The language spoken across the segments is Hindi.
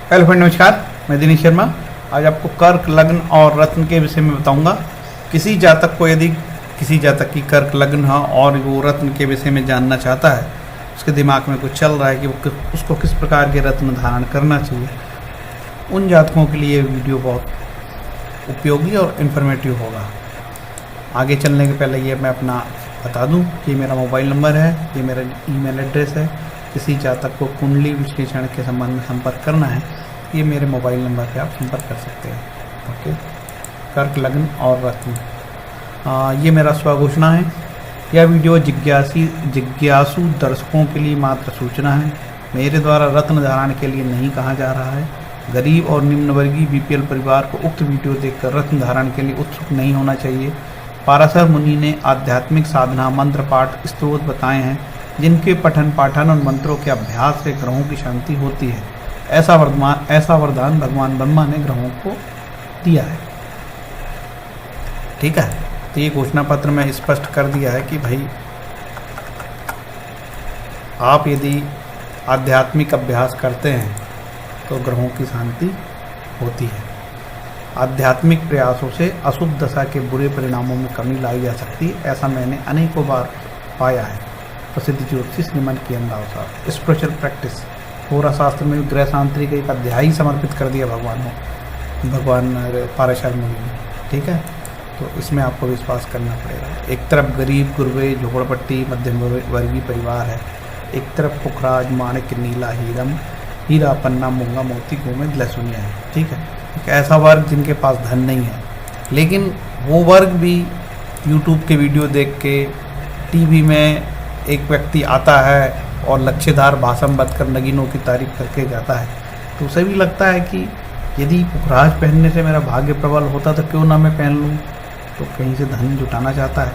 हेलो फ्रेंड, नमस्कार। मैं दिनेश शर्मा। आज आपको कर्क, लग्न और रत्न के विषय में बताऊंगा। किसी जातक को यदि किसी जातक की कर्क लग्न है और वो रत्न के विषय में जानना चाहता है, उसके दिमाग में कुछ चल रहा है कि वो उसको किस प्रकार के रत्न धारण करना चाहिए, उन जातकों के लिए वीडियो बहुत उपयोगी और इन्फॉर्मेटिव होगा। आगे चलने के पहले ये मैं अपना बता दूं कि मेरा मोबाइल नंबर है, ये मेरा ईमेल एड्रेस है। किसी जातक को कुंडली विश्लेषण के संबंध में संपर्क करना है, ये मेरे मोबाइल नंबर पे आप संपर्क कर सकते हैं। ओके। कर्क, लग्न और रत्न, ये मेरा स्वघोषणा है। यह वीडियो जिज्ञासु दर्शकों के लिए मात्र सूचना है। मेरे द्वारा रत्न धारण के लिए नहीं कहा जा रहा है। गरीब और निम्न वर्गीय बीपीएल परिवार को उक्त वीडियो देखकर रत्न धारण के लिए उत्सुक नहीं होना चाहिए। पाराशर मुनि ने आध्यात्मिक साधना, मंत्र पाठ, स्तोत्र बताए हैं जिनके पठन पाठन और मंत्रों के अभ्यास से ग्रहों की शांति होती है। ऐसा वरदान भगवान ब्रह्मा ने ग्रहों को दिया है। ठीक है, तो ये घोषणा पत्र में स्पष्ट कर दिया है कि भाई आप यदि आध्यात्मिक अभ्यास करते हैं तो ग्रहों की शांति होती है। आध्यात्मिक प्रयासों से अशुभ दशा के बुरे परिणामों में कमी लाई जा सकती है। ऐसा मैंने अनेकों बार पाया है। प्रसिद्ध ज्योतिषी श्रीमन के अनुसार स्पिरिचुअल प्रैक्टिस, होरा शास्त्र में ग्रह शांति का एक अध्याय ही समर्पित कर दिया भगवान पाराशर मुनि ने। ठीक है, तो इसमें आपको विश्वास करना पड़ेगा। एक तरफ गरीब गुरबे झोपड़पट्टी मध्यम वर्गीय परिवार है, एक तरफ पुखराज, माणिक, नीला, हीरा, पन्ना, मूंगा, मोती, गोमेद, लहसुनिया है। ठीक है, एक ऐसा वर्ग जिनके पास धन नहीं है, लेकिन वो वर्ग भी यूट्यूब के वीडियो देख के, टीवी में एक व्यक्ति आता है और लच्छेदार भाषण बदकर नगीनों की तारीफ करके जाता है, तो उसे भी लगता है कि यदि पुखराज पहनने से मेरा भाग्य प्रबल होता तो क्यों ना मैं पहन लूँ। तो कहीं से धन जुटाना चाहता है।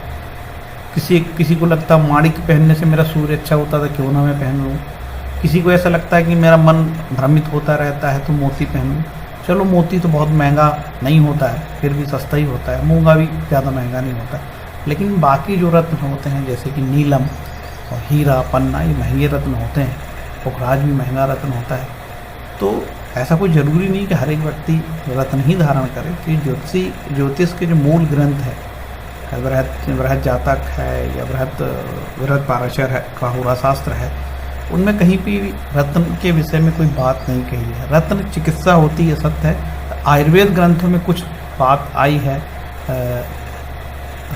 किसी को लगता है माणिक पहनने से मेरा सूर्य अच्छा होता तो क्यों ना मैं पहन लूँ। किसी को ऐसा लगता है कि मेरा मन भ्रमित होता रहता है तो मोती पहन लूँ। चलो, मोती तो बहुत महंगा नहीं होता है, फिर भी सस्ता ही होता है। मूंगा भी ज़्यादा महंगा नहीं होता। लेकिन बाकी जो रत्न होते हैं जैसे कि नीलम और हीरा, पन्ना, ये महंगे रत्न होते हैं। पुखराज भी महंगा रत्न होता है। तो ऐसा कोई ज़रूरी नहीं कि हर एक व्यक्ति रत्न ही धारण करे। कि ज्योतिष के जो मूल ग्रंथ है, बृहद जातक है या बृहद पाराशर है का होरा शास्त्र है, उनमें कहीं भी रत्न के विषय में कोई बात नहीं कही है। रत्न चिकित्सा होती है, सत्य है। आयुर्वेद ग्रंथों में कुछ बात आई है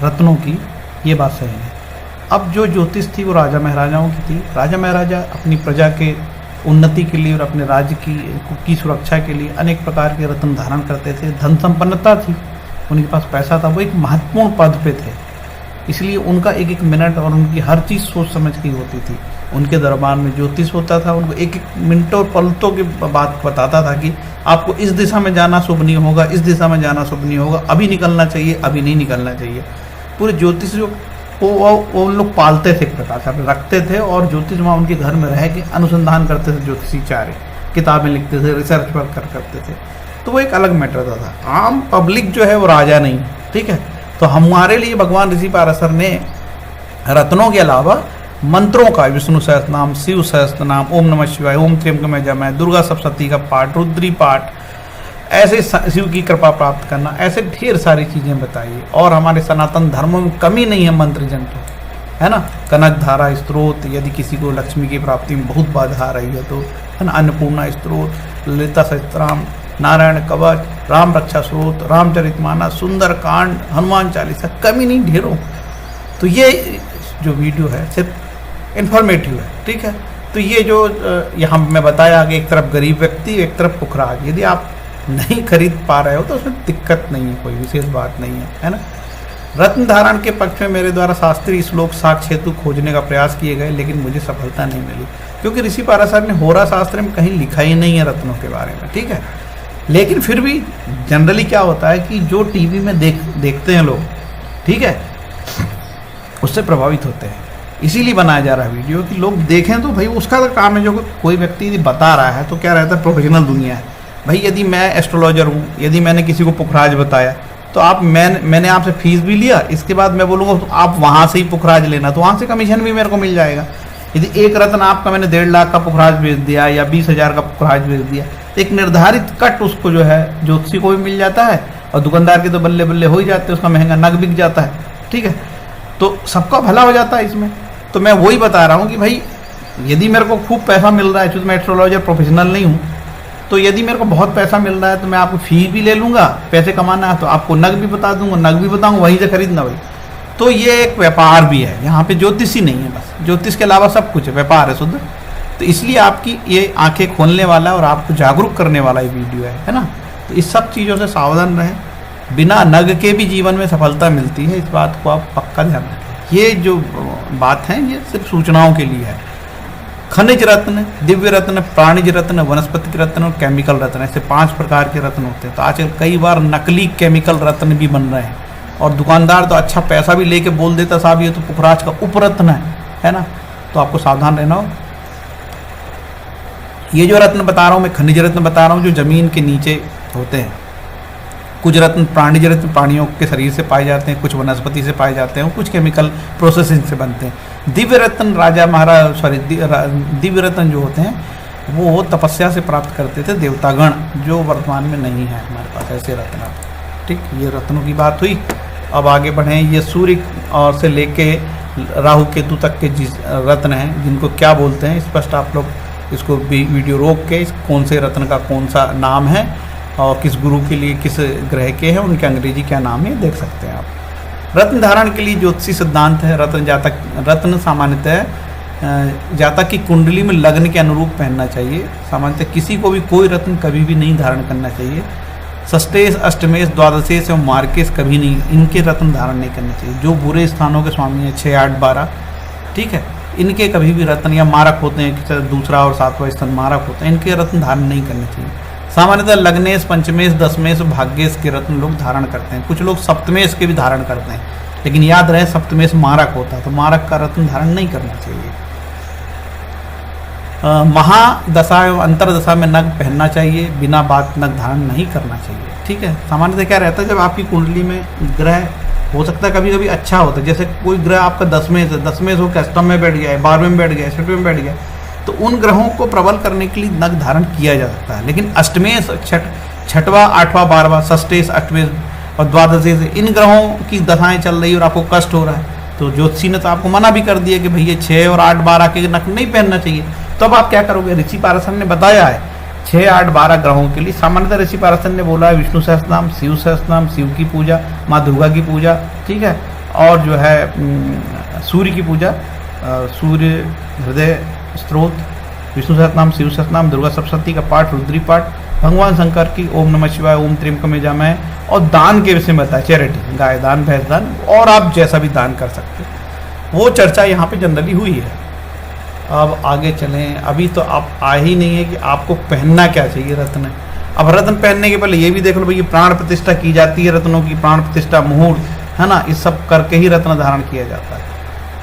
रत्नों की, ये बात सही है। अब जो ज्योतिष थी वो राजा महाराजाओं की थी। राजा महाराजा अपनी प्रजा के उन्नति के लिए और अपने राज्य की सुरक्षा के लिए अनेक प्रकार के रत्न धारण करते थे। धन संपन्नता थी, उनके पास पैसा था, वो एक महत्वपूर्ण पद पे थे। इसलिए उनका एक एक मिनट और उनकी हर चीज़ सोच समझ की होती थी। उनके दरबार में ज्योतिष होता था, उनको एक एक मिनटों पलटों की बात बताता था कि आपको इस दिशा में जाना शुभ नहीं होगा, इस दिशा में जाना शुभ नहीं होगा, अभी निकलना चाहिए, अभी नहीं निकलना चाहिए। पूरे ज्योतिष वो लोग पालते थे, एक प्रकार से रखते थे, और ज्योतिष वहाँ उनके घर में रह के अनुसंधान करते थे। ज्योतिषी चारे किताबें लिखते थे, रिसर्च वर्क करते थे। तो वो एक अलग मैटर था। आम पब्लिक जो है वो राजा नहीं। ठीक है, तो हमारे लिए भगवान ऋषि पाराशर ने रत्नों के अलावा मंत्रों का, विष्णु सहस्त्र नाम, शिव सहस्त्र नाम, ओम नमः शिवाय, ओम त्र्यंबकम जय, दुर्गा सप्तशती का पाठ, रुद्री पाठ, ऐसे शिव की कृपा प्राप्त करना, ऐसे ढेर सारी चीज़ें बताइए। और हमारे सनातन धर्मों में कमी नहीं है मंत्र जंत्र, है ना। कनक धारा स्त्रोत, यदि किसी को लक्ष्मी की प्राप्ति में बहुत बाधा आ रही है तो, है ना। अन्नपूर्णा स्त्रोत, ललिता सहस्त्रनाम, नारायण कवच, राम रक्षा स्त्रोत, रामचरितमानस, सुंदर कांड, हनुमान चालीसा, कमी नहीं, ढेरों। तो ये जो वीडियो है सिर्फ इन्फॉर्मेटिव है। ठीक है, तो ये जो यहाँ मैं बताया कि एक तरफ गरीब व्यक्ति, एक तरफ पुखराज, यदि आप नहीं खरीद पा रहे हो तो उसमें दिक्कत नहीं है, कोई विशेष बात नहीं है ना। रत्न धारण के पक्ष में मेरे द्वारा शास्त्रीय श्लोक साक्ष्य हेतु खोजने का प्रयास किए गए, लेकिन मुझे सफलता नहीं मिली, क्योंकि ऋषि पाराशर ने होरा शास्त्र में कहीं लिखा ही नहीं है रत्नों के बारे में। ठीक है, लेकिन फिर भी जनरली क्या होता है कि जो टीवी में देखते हैं लोग, ठीक है, उससे प्रभावित होते हैं। इसीलिए बनाया जा रहा है वीडियो कि लोग देखें। तो भाई उसका तो काम है, जो कोई व्यक्ति यदि बता रहा है तो क्या रहता है, प्रोफेशनल दुनिया है भाई। यदि मैं एस्ट्रोलॉजर हूँ, यदि मैंने किसी को पुखराज बताया तो मैंने आपसे फीस भी लिया, इसके बाद मैं बोलूँगा तो आप वहाँ से ही पुखराज लेना, तो वहाँ से कमीशन भी मेरे को मिल जाएगा। यदि एक रत्न आपका मैंने 1.5 लाख का पुखराज बेच दिया या 20,000 का पुखराज बेच दिया, एक निर्धारित कट उसको जो है ज्योतिषी को भी मिल जाता है और दुकानदार के तो बल्ले बल्ले हो ही जाते हैं, उसका महंगा नग बिक जाता है। ठीक है, तो सबका भला हो जाता है इसमें। तो मैं वही बता रहा हूँ कि भाई यदि मेरे को खूब पैसा मिल रहा है, चूँकि मैं एस्ट्रोलॉजर प्रोफेशनल नहीं हूँ, तो यदि मेरे को बहुत पैसा मिल रहा है तो मैं आपको फी भी ले लूँगा, पैसे कमाना है तो आपको नग भी बता दूंगा, नग भी बताऊँगा, वहीं से खरीदना भाई। तो ये एक व्यापार भी है, यहाँ पे ज्योतिष ही नहीं है, बस ज्योतिष के अलावा सब कुछ है, व्यापार है शुद्ध। तो इसलिए आपकी ये आंखें खोलने वाला और आपको जागरूक करने वाला ये वीडियो है ना। तो इस सब चीज़ों से सावधान रहें, बिना नग के भी जीवन में सफलता मिलती है, इस बात को आप पक्का ध्यान रखें। ये जो बात है ये सिर्फ सूचनाओं के लिए है। खनिज रत्न, दिव्य रत्न, प्राणिज रत्न, वनस्पति रत्न और केमिकल रत्न, ऐसे 5 प्रकार के रत्न होते हैं। तो आजकल कई बार नकली केमिकल रत्न भी बन रहे हैं और दुकानदार तो अच्छा पैसा भी लेके बोल देता साहब ये तो पुखराज का उपरत्न है ना। तो आपको सावधान रहना हो। ये जो रत्न बता रहा हूँ मैं, खनिज रत्न बता रहा हूँ जो जमीन के नीचे होते हैं। कुछ रत्न प्राणिज रत्न प्राणियों के शरीर से पाए जाते हैं, कुछ वनस्पति से पाए जाते हैं, कुछ केमिकल प्रोसेसिंग से बनते हैं। दिव्य रत्न राजा महाराज दिव्य रत्न जो होते हैं वो तपस्या से प्राप्त करते थे देवतागण, जो वर्तमान में नहीं है हमारे पास ऐसे रत्न। ठीक, ये रत्नों की बात हुई। अब आगे बढ़ें। ये सूर्य और से लेके राहु केतु तक के जिस रत्न हैं, जिनको क्या बोलते हैं स्पष्ट आप लोग इसको वीडियो रोक के कौन से रत्न का कौन सा नाम है और किस गुरु के लिए किस ग्रह के हैं, उनके अंग्रेजी क्या नाम है देख सकते हैं आप। रत्न धारण के लिए ज्योतिषी सिद्धांत है, रत्न सामान्यतः जातक की कुंडली में लग्न के अनुरूप पहनना चाहिए। सामान्यतः किसी को भी कोई रत्न कभी भी नहीं धारण करना चाहिए। षष्ठेश, अष्टमेश, द्वादशेश एवं मार्केश कभी नहीं, इनके रत्न धारण नहीं करने चाहिए। जो बुरे स्थानों के स्वामी हैं 6, 8, 12, ठीक है, इनके कभी भी रत्न या मारक होते हैं, दूसरा और 7वां स्थान मारक होते हैं, इनके रत्न धारण नहीं करने चाहिए। सामान्यतः लग्नेश, पंचमेश, दशमेश, भाग्येश के रत्न लोग धारण करते हैं। कुछ लोग सप्तमेश के भी धारण करते हैं, लेकिन याद रहे सप्तमेश मारक होता है, तो मारक का रत्न धारण नहीं करना चाहिए। महादशा एवं अंतरदशा में नग पहनना चाहिए, बिना बात नग धारण नहीं करना चाहिए। ठीक है, सामान्यतः क्या रहता है जब आपकी कुंडली में ग्रह हो सकता है कभी कभी अच्छा होता है, जैसे कोई ग्रह आपका 10 हो अष्टम में बैठ गया है, 12वें में बैठ गया, 6वें में बैठ गया, तो उन ग्रहों को प्रबल करने के लिए नग धारण किया जा सकता है। लेकिन अष्टमेश, 6वां, 8वां, 12वां, षष्ठेश, अष्टमेश और द्वादशेश, इन ग्रहों की दशाएं चल रही है और आपको कष्ट हो रहा है, तो ज्योतिषी ने तो आपको मना भी कर दिया कि भैया 6 और 8, 12 के नग नहीं पहनना चाहिए। तो अब आप क्या करोगे? ऋषि पारसर ने बताया है 6, 8, 12 ग्रहों के लिए सामान्यतः ऋषि पारसर ने बोला है विष्णु सहस्त्रनाम, शिव सहस्त्रनाम, शिव की पूजा, माँ दुर्गा की पूजा, ठीक है, और जो है सूर्य की पूजा, सूर्य हृदय स्त्रोत, विष्णु सहस्त्रनाम, शिव सहस्त्रनाम, दुर्गा सप्तशती का पाठ, रुद्री पाठ, भगवान शंकर की ओम नमः शिवाय, ओम त्र्यंबकम यजामहे, और दान के विषय में बताया चैरिटी, गाय दान, भैंस दान, और आप जैसा भी दान कर सकते हैं। वो चर्चा यहाँ पे जनरली हुई है। अब आगे चलें। अभी तो आप आ ही नहीं है कि आपको पहनना क्या चाहिए रत्न। अब रत्न पहनने के पहले ये भी देख लो भाई, प्राण प्रतिष्ठा की जाती है, रत्नों की प्राण प्रतिष्ठा, मुहूर्त, है ना, इस सब करके ही रत्न धारण किया जाता है।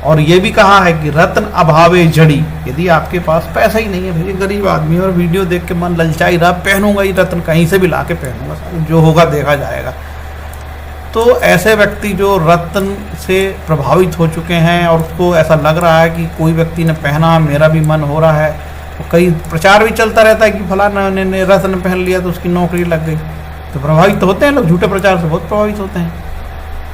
और ये भी कहा है कि रत्न अभावे जड़ी, यदि आपके पास पैसा ही नहीं है, भैया गरीब आदमी और वीडियो देख के मन ललचाई रहा, पहनूंगा ये रत्न, कहीं से भी ला के पहनूंगा, जो होगा देखा जाएगा, तो ऐसे व्यक्ति जो रत्न से प्रभावित हो चुके हैं और उसको ऐसा लग रहा है कि कोई व्यक्ति ने पहना, मेरा भी मन हो रहा है, तो कई प्रचार भी चलता रहता है कि फलाना ने रत्न पहन लिया तो उसकी नौकरी लग गई, तो प्रभावित होते हैं लोग, झूठे प्रचार से बहुत प्रभावित होते हैं।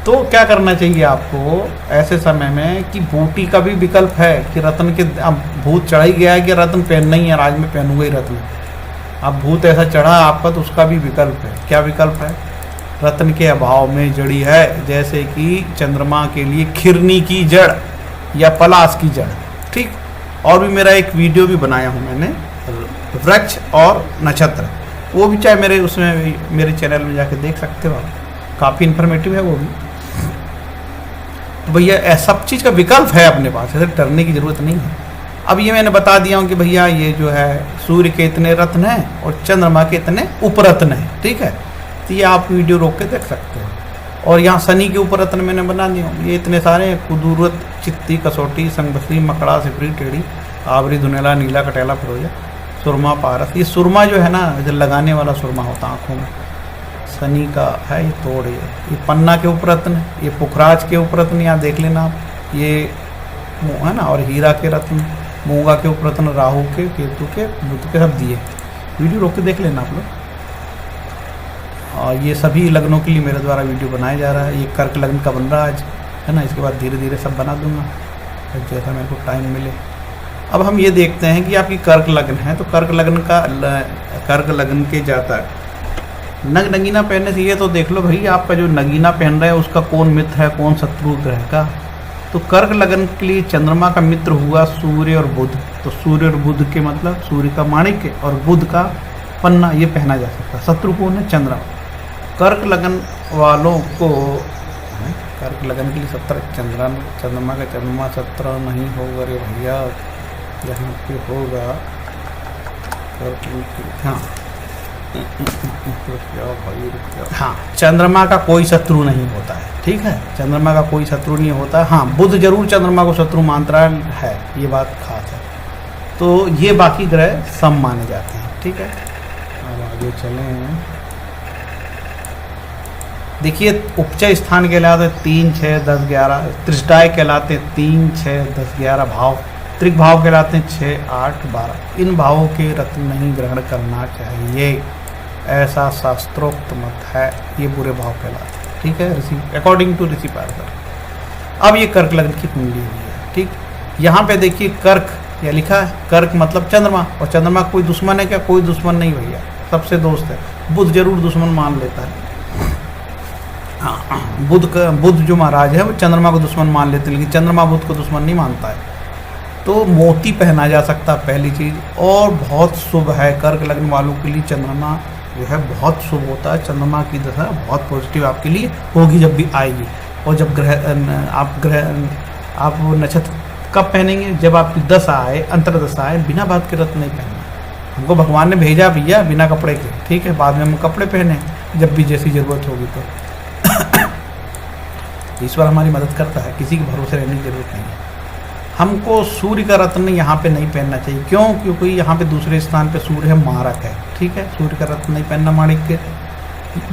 तो क्या करना चाहिए आपको ऐसे समय में कि बूटी का भी विकल्प है कि रत्न के, अब भूत चढ़ा ही गया है कि रत्न पहनना ही है, आज मैं पहनूंगा ही रत्न, अब भूत ऐसा चढ़ा आपका तो उसका भी विकल्प है। क्या विकल्प है? रत्न के अभाव में जड़ी है, जैसे कि चंद्रमा के लिए खिरनी की जड़ या पलाश की जड़, ठीक। और भी मेरा एक वीडियो भी बनाया हूँ मैंने, वृक्ष और नक्षत्र, वो भी चाहे मेरे उसमें मेरे चैनल में जाके देख सकते हो आप, काफ़ी इन्फॉर्मेटिव है वो भी। तो भैया सब चीज़ का विकल्प है अपने पास, ऐसे डरने की ज़रूरत नहीं है। अब ये मैंने बता दिया हूँ कि भैया ये जो है सूर्य के इतने रत्न हैं और चंद्रमा के इतने उपरत्न हैं, ठीक है, तो ये आप वीडियो रोक के देख सकते हो। और यहाँ शनि के ऊपर रत्न मैंने बना दिया हूँ, ये इतने सारे हैं, कुदूरत, चित्ती, कसौटी, संगबसरी, मकड़ा, सिपरी, टेढ़ी, आवरी, धुनेला, नीला, कटेला, फिरोजा, सुरमा, पारस। ये सुरमा जो है ना, जो लगाने वाला सुरमा होता है आँखों में, शनि का है ये तोड़, ये पन्ना के उपरत्न, ये पुखराज के उपरत्न, यहाँ देख लेना आप, ये है ना, और हीरा के रत्न, मूंगा के ऊपर रत्न, राहु के, केतु के, बुध के सब दिए। वीडियो रोक के देख लेना आप लोग। और ये सभी लग्नों के लिए मेरे द्वारा वीडियो बनाया जा रहा है। ये कर्क लग्न का बन रहा है आज, है ना। इसके बाद धीरे धीरे सब बना दूंगा जैसा मेरे को टाइम मिले। अब हम ये देखते हैं कि आपकी कर्क लग्न है, तो कर्क लग्न के जातक नगीना पहनने से ये तो देख लो भाई, आपका जो नगीना पहन रहा है उसका कौन मित्र है, कौन शत्रु ग्रह का। तो कर्क लग्न के लिए चंद्रमा का मित्र हुआ सूर्य और बुध। तो सूर्य और बुध के मतलब सूर्य का माणिक्य और बुध का पन्ना, ये पहना जा सकता है। शत्रु कौन है? चंद्रमा। कर्क लग्न वालों को कर्क लग्न के लिए 17 चंद्रमा का चंद्रमा 17 नहीं होगा रे भैया, यहाँ पे होगा हाँ हाँ, चंद्रमा का कोई शत्रु नहीं होता है, ठीक है। चंद्रमा का कोई शत्रु नहीं होता। हाँ, बुध जरूर चंद्रमा को शत्रु मानता है, ये बात खास है। तो ये बाकी ग्रह सम माने जाते हैं, ठीक है। अब आगे चलें। देखिए, उपचय स्थान कहलाते 3, 6, 10, 11। त्रिष्टाय कहलाते 3, 6, 10, 11 भाव। त्रिक भाव कहलाते हैं 6, 8, 12। इन भावों के रत्न नहीं ग्रहण करना चाहिए, ऐसा शास्त्रोक्त मत है। ये बुरे भाव कहलाते हैं, ठीक है, ऋषि अकॉर्डिंग टू ऋषि पारदर। अब ये कर्क लग्न की कुंडली हुई है, ठीक। यहाँ पे देखिए कर्क या लिखा है, कर्क मतलब चंद्रमा। और चंद्रमा कोई दुश्मन है क्या? कोई दुश्मन नहीं भैया, सबसे दोस्त है। बुध जरूर दुश्मन मान लेता है। हाँ, बुध जो महाराज है वो चंद्रमा को दुश्मन मान लेते हैं, लेकिन चंद्रमा बुध को दुश्मन नहीं मानता है। तो मोती पहना जा सकता है पहली चीज़, और बहुत शुभ है कर्क लग्न वालों के लिए। चंद्रमा जो है बहुत शुभ होता है। चंद्रमा की दशा बहुत पॉजिटिव आपके लिए होगी जब भी आएगी। और जब आप नक्षत्र कब पहनेंगे? जब आपकी दशा आए, अंतरदशा आए। बिना बात के रत्न नहीं पहनना। हमको भगवान ने भेजा भैया बिना कपड़े के, ठीक है। बाद में हम कपड़े पहने जब भी जैसी ज़रूरत होगी तो। ईश्वर हमारी मदद करता है, किसी के भरोसे रहने की जरूरत नहीं है। हमको सूर्य का रत्न यहाँ पे नहीं पहनना चाहिए। क्यों? क्योंकि यहाँ पे दूसरे स्थान पे सूर्य है, मारक है, ठीक है। सूर्य का रत्न नहीं पहनना माणिक्य।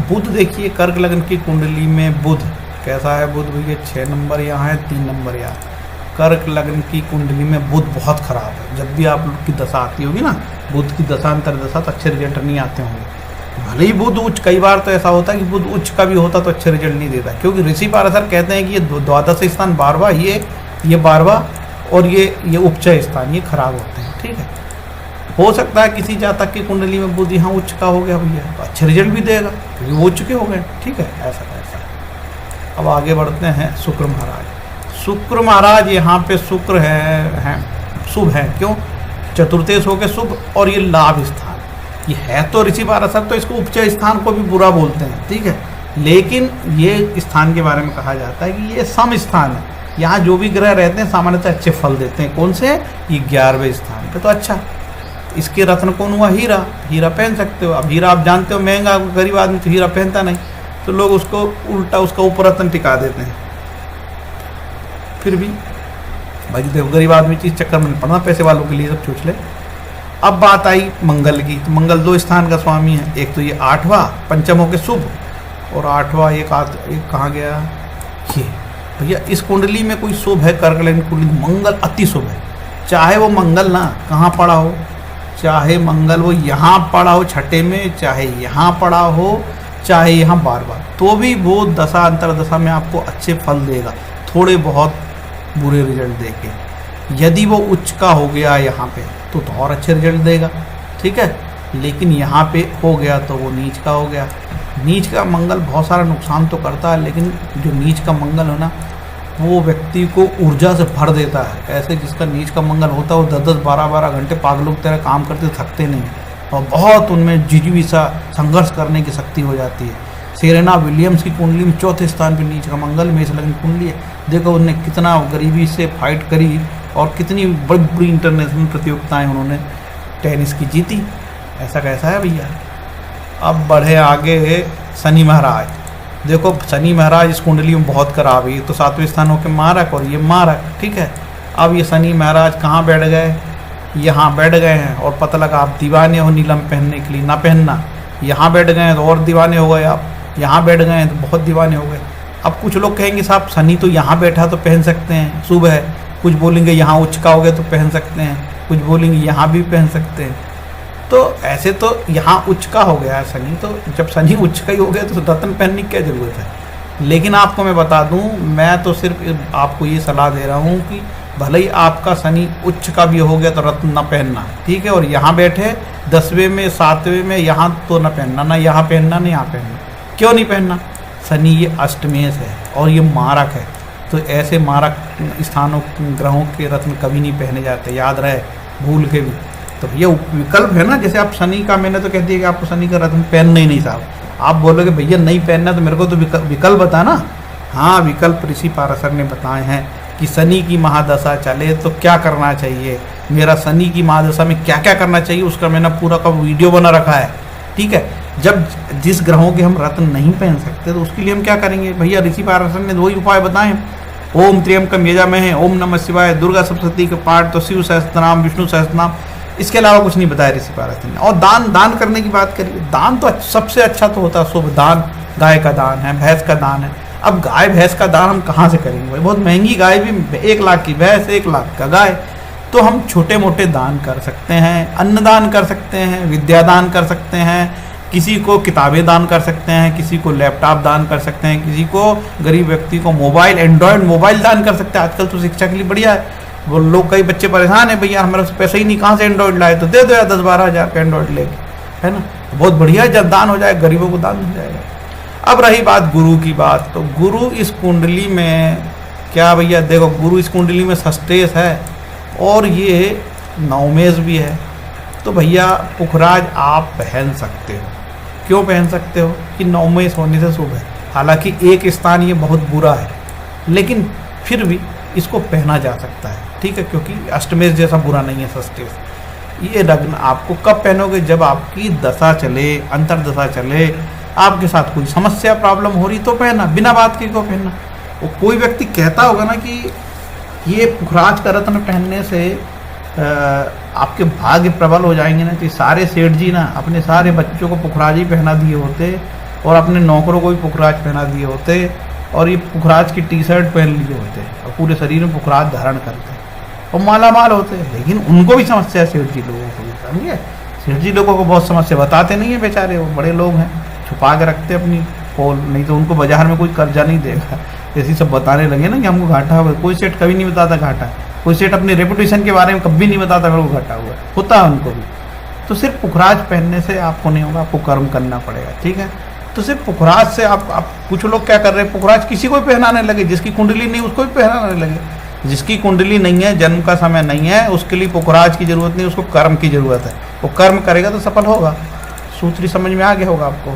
बुध देखिए, कर्क लग्न की कुंडली में बुध कैसा है? बुध भैया 6 नंबर यहाँ है, 3 नंबर यहाँ। कर्क लग्न की कुंडली में बुध बहुत खराब है। जब भी आप लोग की दशा आती होगी ना, बुध की दशा अंतरदशा, तो अच्छे रिजल्ट नहीं आते होंगे। भले ही बुध उच्च, कई बार तो ऐसा होता है कि बुध उच्च का भी होता तो अच्छे रिजल्ट नहीं देता, क्योंकि ऋषि पारसर कहते हैं कि ये द्वादश स्थान 12वां, ये 12वां और ये उपचय स्थान ये खराब होते हैं, ठीक है। हो सकता है किसी जातक की कुंडली में बुध यहाँ उच्च का हो गया भैया, तो अच्छे रिजल्ट भी देगा क्योंकि वो उच्च के हो गए, ठीक है। ऐसा ऐसा। अब आगे बढ़ते हैं। शुक्र महाराज, शुक्र महाराज यहाँ पे शुक्र है शुभ है। क्यों? चतुर्थेश हो गए शुभ, और ये लाभ स्थान। ये है तो ऋषि पारसर, तो इसको उपचय स्थान को भी बुरा बोलते हैं, ठीक है। लेकिन ये स्थान के बारे में कहा जाता है कि ये सम स्थान है। यहाँ जो भी ग्रह रहते हैं सामान्यतः अच्छे फल देते हैं। कौन से? ये 11वें स्थान पे। तो अच्छा, इसके रत्न कौन हुआ? हीरा। हीरा पहन सकते हो। अब हीरा आप जानते हो महंगा, गरीब आदमी तो हीरा पहनता नहीं, तो लोग उसको उल्टा उसका ऊपर रत्न टिका देते हैं। फिर भी भाई देखो, गरीब आदमी चीज चक्कर में नहीं पड़ना, पैसे वालों के लिए सब सोच ले। अब बात आई मंगल की, तो मंगल 2 स्थान का स्वामी है। एक तो ये 8वां, पंचम होके शुभ, और 8वां एक कहाँ गया? ये भैया इस कुंडली में कोई शुभ है? कर्क लग्न कुंडली मंगल अति शुभ है। चाहे वो मंगल ना कहाँ पड़ा हो, चाहे मंगल वो यहाँ पड़ा हो छठे में, चाहे यहाँ पड़ा हो, चाहे यहाँ बार, तो भी वो दशा अंतरदशा में आपको अच्छे फल देगा, थोड़े बहुत बुरे रिजल्ट देके। यदि वो उच्च का हो गया यहाँ पे तो और अच्छे रिजल्ट देगा, ठीक है। लेकिन यहाँ पे हो गया तो वो नीच का हो गया। नीच का मंगल बहुत सारा नुकसान तो करता है, लेकिन जो नीच का मंगल है ना, वो व्यक्ति को ऊर्जा से भर देता है। ऐसे जिसका नीच का मंगल होता है वो 10-10, 12-12 घंटे पागलों की तरह काम करते, थकते नहीं, और बहुत उनमें जिजीविसा संघर्ष करने की शक्ति हो जाती है। सेरेना विलियम्स की कुंडली में 4थे स्थान पर नीच का मंगल मेष लग्न कुंडली है। देखो उन्होंने कितना गरीबी से फाइट करी और कितनी बड़ी बड़ी इंटरनेशनल प्रतियोगिताएं उन्होंने टेनिस की जीती। ऐसा कैसा है भैया। अब बढ़े आगे। शनि महाराज, देखो शनि महाराज इस कुंडली में बहुत खराब है। तो 7वें स्थान होकर मारक, और ये मारक, ठीक है। अब ये शनि महाराज कहाँ बैठ गए? यहाँ बैठ गए हैं, और पता लगा आप दीवाने हो नीलम पहनने के लिए, ना पहनना। यहाँ बैठ गए हैं तो और दीवाने हो गए आप, यहाँ बैठ गए हैं तो बहुत दीवाने हो गए। अब कुछ लोग कहेंगे साहब शनि तो यहाँ बैठा तो पहन सकते हैं, शुभ है, कुछ बोलेंगे यहाँ उच्च का हो गया तो पहन सकते हैं, कुछ बोलेंगे यहाँ भी पहन सकते हैं। तो ऐसे तो यहाँ उच्च का हो गया है शनि, तो जब शनि उच्च का ही हो गया तो रत्न पहनने की क्या ज़रूरत है। लेकिन आपको मैं बता दूं, मैं तो सिर्फ आपको ये सलाह दे रहा हूँ कि भले ही आपका शनि उच्च का भी हो गया तो रत्न ना पहनना, ठीक है। और यहाँ बैठे 10वें में 7वें में, यहाँ तो ना पहनना, ना यहाँ पहनना ना यहाँ पहनना। क्यों नहीं पहनना? शनि ये अष्टमेश है और ये मारक है, तो ऐसे मारक स्थानों ग्रहों के रत्न कभी नहीं पहने जाते, याद रहे भूल के भी। तो ये विकल्प है ना, जैसे आप शनि का, मैंने तो कह दिया कि आपको शनि का रत्न पहनना ही नहीं साहब। आप बोलोगे भैया नहीं पहनना तो मेरे को तो विकल्प बता ना। हाँ, विकल्प ऋषि पाराशर ने बताए हैं कि शनि की महादशा चले तो क्या करना चाहिए, मेरा शनि की महादशा में क्या क्या करना चाहिए, उसका मैंने पूरा का वीडियो बना रखा है, ठीक है। जब जिस ग्रहों के हम रत्न नहीं पहन सकते तो उसके लिए हम क्या करेंगे भैया, ऋषि पाराशर ने वही उपाय बताए। ओम त्र्यंबकम यजामहे, ओम नमः शिवाय, दुर्गा सप्तशती का पाठ, तो शिव सहस्त्रनाम, विष्णु सहस्त्रनाम, इसके अलावा कुछ नहीं बताया ऋषि पाराशर ने। और दान करने की बात करिए, दान तो सबसे अच्छा तो होता है शुभ दान, गाय का दान है, भैंस का दान है। अब गाय भैंस का दान हम कहाँ से करेंगे भाई, बहुत महंगी गाय भी, 1 लाख की भैंस, 1 लाख का गाय। तो हम छोटे मोटे दान कर सकते हैं, अन्नदान कर सकते हैं, विद्यादान कर सकते हैं, किसी को किताबें दान कर सकते हैं, किसी को लैपटॉप दान कर सकते हैं, किसी को गरीब व्यक्ति को मोबाइल, एंड्रॉयड मोबाइल दान कर सकते हैं। आजकल तो शिक्षा के लिए बढ़िया है। वो लोग, कई बच्चे परेशान है, भैया हमारे पास पैसा ही नहीं, कहाँ से एंड्रॉयड लाए, तो दे दो यार 10-12 हज़ार का एंड्रॉयड लेके, है ना। तो बहुत बढ़िया है, जब दान हो जाए गरीबों को दान हो जाएगा। अब रही बात गुरु की बात, तो गुरु इस कुंडली में क्या भैया, देखो गुरु इस कुंडली में षष्ठेश है और ये नवमेश भी है। तो भैया पुखराज आप पहन सकते हो। क्यों पहन सकते हो? कि नवमेश होने से शुभ है। हालांकि एक स्थान ये बहुत बुरा है, लेकिन फिर भी इसको पहना जा सकता है, ठीक है, क्योंकि अष्टमेश जैसा बुरा नहीं है षष्ठेश। ये रत्न आपको कब पहनोगे? जब आपकी दशा चले, अंतरदशा चले, आपके साथ कोई समस्या प्रॉब्लम हो रही तो पहना, बिना बात के क्यों पहनना। वो कोई व्यक्ति कहता होगा ना कि ये पुखराज का रत्न पहनने से आपके भाग्य प्रबल हो जाएंगे ना, तो सारे सेठ जी ना अपने सारे बच्चों को पुखराज ही पहना दिए होते और अपने नौकरों को भी पुखराज पहना दिए होते और ये पुखराज की टी-शर्ट पहन लिए होते और पूरे शरीर में पुखराज धारण करते और माला माल होते। लेकिन उनको भी समस्या है, सेठ जी लोगों को भी, समझिए। सेठ जी लोगों को बहुत समस्या, बताते नहीं है बेचारे, वो बड़े लोग हैं, छुपा के रखते अपनी पोल, नहीं तो उनको बाजार में कोई कर्जा नहीं देगा। ऐसी सब बताने लगे ना कि हमको घाटा हुआ, कोई सेठ कभी नहीं बताता घाटा है, कोई सेठ अपने रेपुटेशन के बारे में कभी नहीं बताता मेरे को घाटा हुआ है, होता है उनको भी। तो सिर्फ पुखराज पहनने से आपको नहीं होगा, आपको कर्म करना पड़ेगा, ठीक है। तो सिर्फ पुखराज से आप कुछ लोग क्या कर रहे हैं, पुखराज किसी को भी पहनाने लगे, जिसकी कुंडली नहीं उसको भी पहनाने लगे। जिसकी कुंडली नहीं है, जन्म का समय नहीं है, उसके लिए पुखराज की जरूरत नहीं, उसको कर्म की जरूरत है। वो कर्म करेगा तो सफल होगा। सूत्र समझ में आ गया होगा आपको।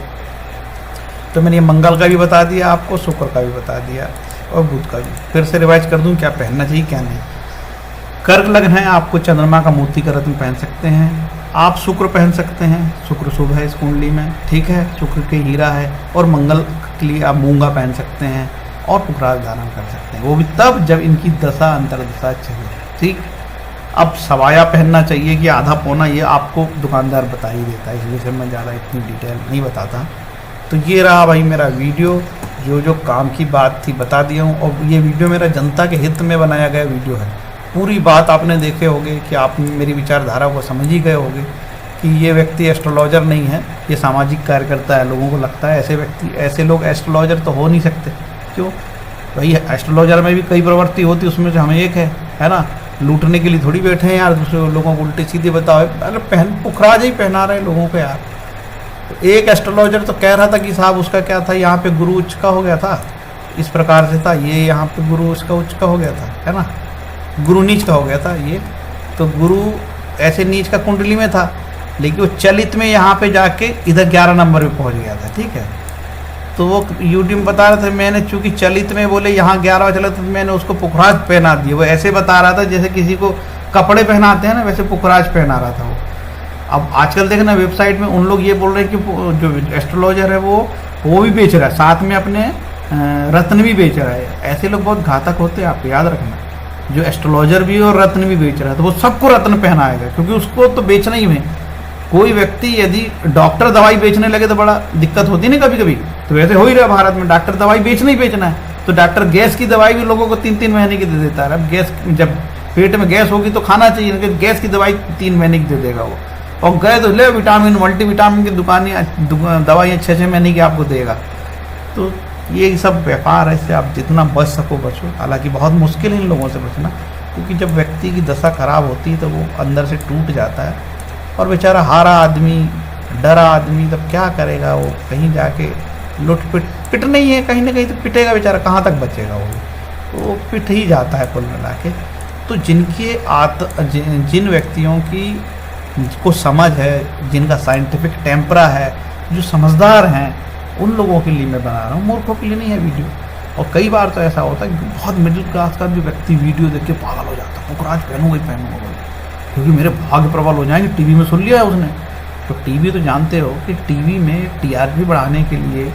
तो मैंने ये मंगल का भी बता दिया आपको, शुक्र का भी बता दिया और बुध का भी। फिर से रिवाइज कर दूं क्या पहनना चाहिए क्या नहीं। कर्क लग्न है, आपको चंद्रमा का मोती का रत्न पहन सकते हैं। आप शुक्र पहन सकते हैं, शुक्र शुभ है इस कुंडली में, ठीक है, शुक्र के हीरा है। और मंगल के लिए आप मूंगा पहन सकते हैं और पुखराज धारण कर सकते हैं, वो भी तब जब इनकी दशा अंतरदशा चले, ठीक। अब सवाया पहनना चाहिए कि आधा पौना, ये आपको दुकानदार बता ही देता है, इसलिए से मैं ज़्यादा इतनी डिटेल नहीं बताता। तो ये रहा भाई मेरा वीडियो, जो काम की बात थी बता दिया हूँ। और ये वीडियो मेरा जनता के हित में बनाया गया वीडियो है। पूरी बात आपने देखे होंगे कि आप मेरी विचारधारा को समझ ही गए होंगे कि ये व्यक्ति एस्ट्रोलॉजर नहीं है, ये सामाजिक कार्यकर्ता है। लोगों को लगता है ऐसे लोग एस्ट्रोलॉजर तो हो नहीं सकते। क्यों भाई, एस्ट्रोलॉजर में भी कई प्रवृत्ति होती, उसमें से हम एक है ना। लूटने के लिए थोड़ी बैठे हैं यार, दूसरे लोगों को उल्टे सीधे बताओ। अरे पुखराज ही पहना रहे लोगों को यार। एक एस्ट्रोलॉजर तो कह रहा था कि साहब उसका क्या था, यहाँ पे गुरु उच्च का हो गया था, इस प्रकार से था, ये यहाँ पे गुरु उसका उच्च का हो गया था, है ना, गुरु नीच का हो गया था ये। तो गुरु ऐसे नीच का कुंडली में था, लेकिन वो चलित में यहाँ पे जाके इधर 11 नंबर पे पहुँच गया था, ठीक है। तो वो यूट्यूब बता रहे थे, मैंने चूंकि चलित में बोले यहाँ 11वां चला तो मैंने उसको पुखराज पहना दिया। वो ऐसे बता रहा था जैसे किसी को कपड़े पहनाते हैं ना, वैसे पुखराज पहना रहा था वो। अब आजकल देखना वेबसाइट में उन लोग ये बोल रहे हैं कि जो एस्ट्रोलॉजर है वो भी बेच रहा है, साथ में अपने रत्न भी बेच रहा है। ऐसे लोग बहुत घातक होते हैं, आप याद रखना। जो एस्ट्रोलॉजर भी और रत्न भी बेच रहा है तो वो सबको रत्न पहनाएगा, क्योंकि उसको तो बेचना ही है। कोई व्यक्ति यदि डॉक्टर दवाई बेचने लगे तो बड़ा दिक्कत होती है ना कभी कभी, तो वैसे हो ही रहा भारत में, डॉक्टर दवाई बेचना ही बेचना है। तो डॉक्टर गैस की दवाई भी लोगों को 3-3 महीने की दे देता है। अब गैस, जब पेट में गैस होगी तो खाना चाहिए, लेकिन गैस की दवाई 3 महीने की दे देगा वो। और गए तो ले विटामिन, मल्टीविटामिन की दुकानें दवाइयाँ 6-6 महीने की आपको देगा। तो ये सब व्यापार है, इससे आप जितना बच सको बचो। हालांकि बहुत मुश्किल है इन लोगों से बचना, क्योंकि जब व्यक्ति की दशा खराब होती है तो वो अंदर से टूट जाता है, और बेचारा हारा आदमी, डरा आदमी तब क्या करेगा वो, कहीं जाके लुट पिटना ही है, कहीं ना कहीं तो पिटेगा बेचारा, कहाँ तक बचेगा वो, तो वो पिट ही जाता है कुल मिला के। तो जिन व्यक्तियों की को समझ है, जिनका साइंटिफिक टेम्परा है, जो समझदार हैं, उन लोगों के लिए मैं बना रहा हूँ, मूर्खों के लिए नहीं है वीडियो। और कई बार तो ऐसा होता है कि बहुत मिडिल क्लास का जो व्यक्ति वीडियो देख के पागल हो जाता है, पुखराज पहनूंगा, क्योंकि मेरे भाग्य प्रबल हो जाएंगे, टीवी में सुन लिया है उसने। तो टीवी तो जानते हो कि टीवी में टीआरपी बढ़ाने के लिए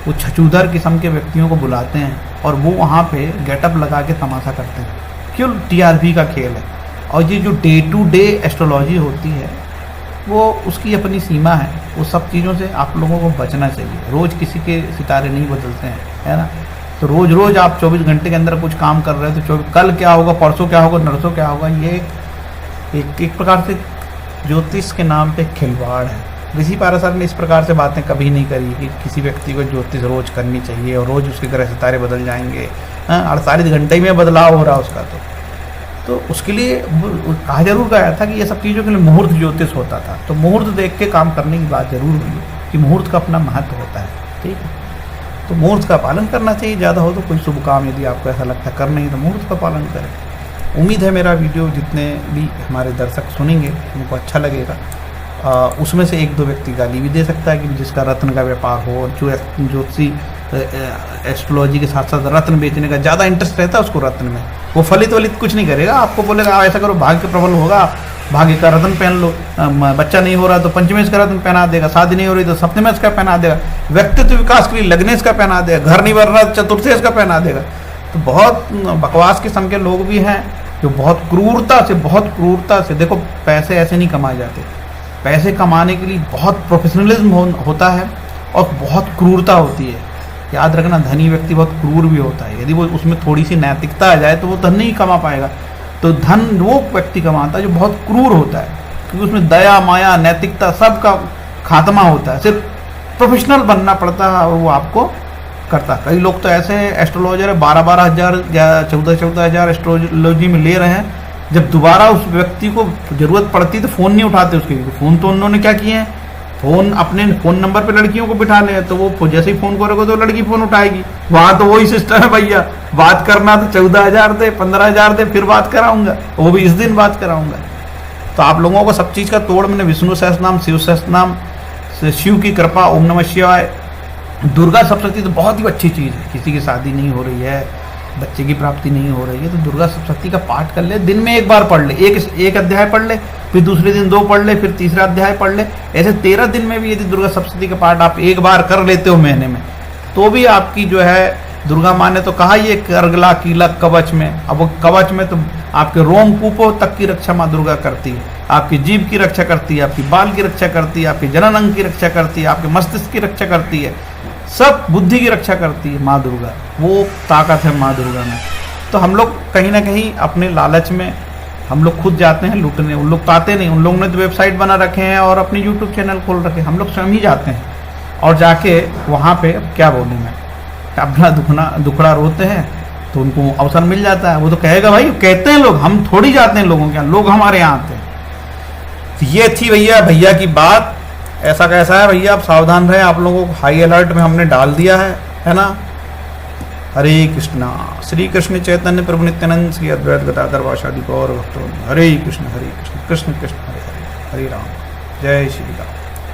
वो छछूदर किस्म के व्यक्तियों को बुलाते हैं, और वो वहाँ पे गेटअप लगा के तमाशा करते हैं। क्यों? टीआरपी का खेल है। और ये जो डे टू डे एस्ट्रोलॉजी होती है, वो उसकी अपनी सीमा है। वो सब चीज़ों से आप लोगों को बचना चाहिए। रोज़ किसी के सितारे नहीं बदलते हैं, है ना। तो रोज़ रोज़ आप 24 घंटे के अंदर कुछ काम कर रहे हैं, तो कल क्या होगा, परसों क्या होगा, नरसों क्या होगा, ये एक प्रकार से ज्योतिष के नाम पे खिलवाड़ है। ऋषि पाराशर ने इस प्रकार से बातें कभी नहीं करी कि किसी व्यक्ति को ज्योतिष रोज़ करनी चाहिए और रोज़ उसके ग्रह सितारे बदल जाएंगे। 48 घंटे में बदलाव हो रहा उसका। तो उसके लिए कहा जरूर गया था कि ये सब चीज़ों के लिए मुहूर्त ज्योतिष होता था। तो मुहूर्त देख के काम करने की बात जरूर हुई कि मुहूर्त का अपना महत्व होता है, ठीक है। तो मुहूर्त का पालन करना चाहिए, ज़्यादा हो तो कोई शुभ काम यदि आपको ऐसा लगता है करना ही, तो मुहूर्त का पालन करें। उम्मीद है मेरा वीडियो जितने भी हमारे दर्शक सुनेंगे उनको अच्छा लगेगा। उसमें से 1-2 व्यक्ति गाली भी दे सकता है कि जिसका रत्न का व्यापार हो, जो ज्योतिषी एस्ट्रोलॉजी के साथ साथ रत्न बेचने का ज़्यादा इंटरेस्ट रहता है उसको रत्न में, वो फलित वलित कुछ नहीं करेगा। आपको बोलेगा ऐसा करो, भाग्य प्रबल होगा, भाग्य का रत्न पहन लो, बच्चा नहीं हो रहा तो पंचमेश का रत्न पहना देगा, शादी नहीं हो रही तो सप्तमेश का पहना देगा, व्यक्तित्व विकास के लिए लग्नेश का पहना देगा, घर नहीं बन रहा चतुर्थेश का पहना देगा। तो बहुत बकवास किस्म के लोग भी हैं जो बहुत क्रूरता से देखो, पैसे ऐसे नहीं कमाए जाते। पैसे कमाने के लिए बहुत प्रोफेशनलिज्म होता है और बहुत क्रूरता होती है। याद रखना, धनी व्यक्ति बहुत क्रूर भी होता है। यदि वो उसमें थोड़ी सी नैतिकता आ जाए तो वो धन नहीं कमा पाएगा। तो धन वो व्यक्ति कमाता है जो बहुत क्रूर होता है, क्योंकि उसमें दया, माया, नैतिकता सब का खात्मा होता है। सिर्फ प्रोफेशनल बनना पड़ता है और वो आपको करता है। कई लोग तो ऐसे एस्ट्रोलॉजर है 12-12 हज़ार या 14-14 हज़ार एस्ट्रोलॉजी में ले रहे हैं, जब दोबारा उस व्यक्ति को जरूरत पड़ती तो फ़ोन नहीं उठाते उसके। फ़ोन तो उन्होंने क्या किए हैं, फ़ोन अपने फ़ोन नंबर पे लड़कियों को बिठा ले, तो वो जैसे ही फ़ोन करोगे तो लड़की फ़ोन उठाएगी। वहाँ तो वही सिस्टम है भैया, बात करना तो 14,000 दे, 15,000 दे, फिर बात कराऊंगा, वो भी इस दिन बात कराऊंगा। तो आप लोगों को सब चीज़ का तोड़ मैंने विष्णु सहस्त्रनाम, शिव सहस्त्रनाम, शिव की कृपा, ओम नमः शिवाय, दुर्गा सप्तशती तो बहुत ही अच्छी चीज़ है। किसी की शादी नहीं हो रही है, बच्चे की प्राप्ति नहीं हो रही है, तो दुर्गा सप्तशती का पाठ कर ले। दिन में 1 बार पढ़ ले, एक अध्याय पढ़ ले, फिर दूसरे दिन 2 पढ़ ले, फिर तीसरा अध्याय पढ़ ले। ऐसे 13 दिन में भी यदि दुर्गा सप्तशती का पाठ आप 1 बार कर लेते हो महीने में, तो भी आपकी जो है दुर्गा माँ ने तो कहा ये करगला कीलक कवच में। अब वो कवच में तो आपके रोमकूपों तक की रक्षा माँ दुर्गा करती है, आपकी जीभ की रक्षा करती है, आपकी बाल की रक्षा करती है, आपके जनन अंग की रक्षा करती है, आपके मस्तिष्क की रक्षा करती है, सब बुद्धि की रक्षा करती है माँ दुर्गा। वो ताकत है माँ दुर्गा में। तो हम लोग कहीं ना कहीं अपने लालच में हम लोग खुद जाते हैं लूटने, उन लोग तो आते नहीं। उन लोगों ने तो वेबसाइट बना रखे हैं और अपनी यूट्यूब चैनल खोल रखे हैं, हम लोग स्वयं ही जाते हैं और जाके वहाँ पे क्या बोलूँ मैं, अपना दुखड़ा रोते हैं तो उनको अवसर मिल जाता है। वो तो कहेगा भाई, कहते हैं लोग, हम थोड़ी जाते हैं लोगों के यहाँ, लोग हमारे यहाँ आते हैं। तो ये थी भैया की बात। ऐसा कैसा है भैया, आप सावधान रहे, आप लोगों को हाई अलर्ट में हमने डाल दिया है ना। हरे कृष्णा। श्री कृष्ण चैतन्य प्रभु नित्यानंद श्री अद्वैत गदाधर वासादि गौर भक्तों। हरे कृष्ण कृष्ण कृष्ण हरे हरे, हरे राम, जय श्री राम।